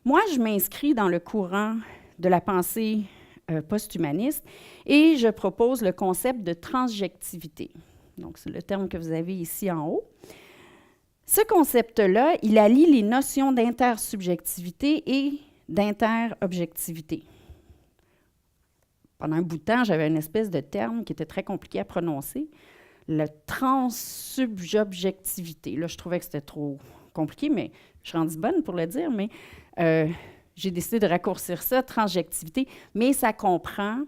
Moi, je m'inscris dans le courant de la pensée post-humaniste et je propose le concept de transjectivité. Donc, c'est le terme que vous avez ici en haut. Ce concept-là, il allie les notions d'intersubjectivité et d'interobjectivité. Pendant un bout de temps, j'avais une espèce de terme qui était très compliqué à prononcer, le transsubjectivité. Là, je trouvais que c'était trop compliqué, mais je suis rendue bonne pour le dire, mais j'ai décidé de raccourcir ça, transjectivité, mais ça comprend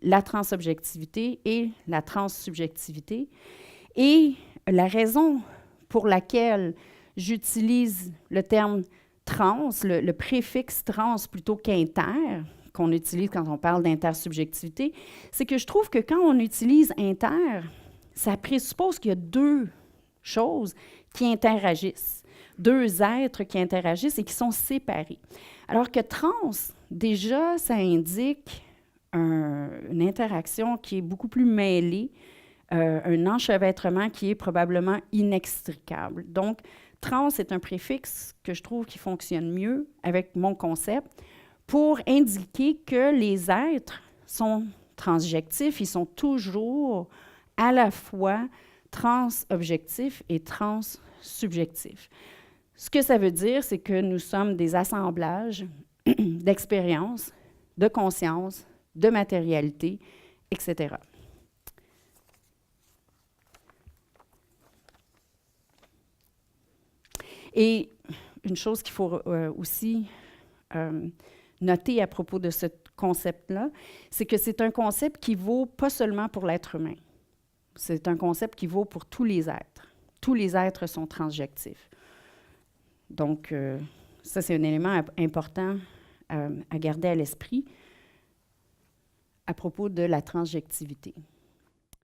la transobjectivité et la transsubjectivité. Et la raison pour laquelle j'utilise le terme trans, le préfixe trans plutôt qu'inter, qu'on utilise quand on parle d'intersubjectivité, c'est que je trouve que quand on utilise inter, ça présuppose qu'il y a deux choses qui interagissent, deux êtres qui interagissent et qui sont séparés. Alors que trans, déjà, ça indique une interaction qui est beaucoup plus mêlée, un enchevêtrement qui est probablement inextricable. Donc, trans est un préfixe que je trouve qui fonctionne mieux avec mon concept pour indiquer que les êtres sont transjectifs, ils sont toujours à la fois transobjectifs et transsubjectifs. Ce que ça veut dire, c'est que nous sommes des assemblages d'expériences, de conscience, de matérialité, etc. Et une chose qu'il faut aussi noter à propos de ce concept-là, c'est que c'est un concept qui vaut pas seulement pour l'être humain. C'est un concept qui vaut pour tous les êtres. Tous les êtres sont transjectifs. Donc, ça, c'est un élément important à garder à l'esprit à propos de la transjectivité.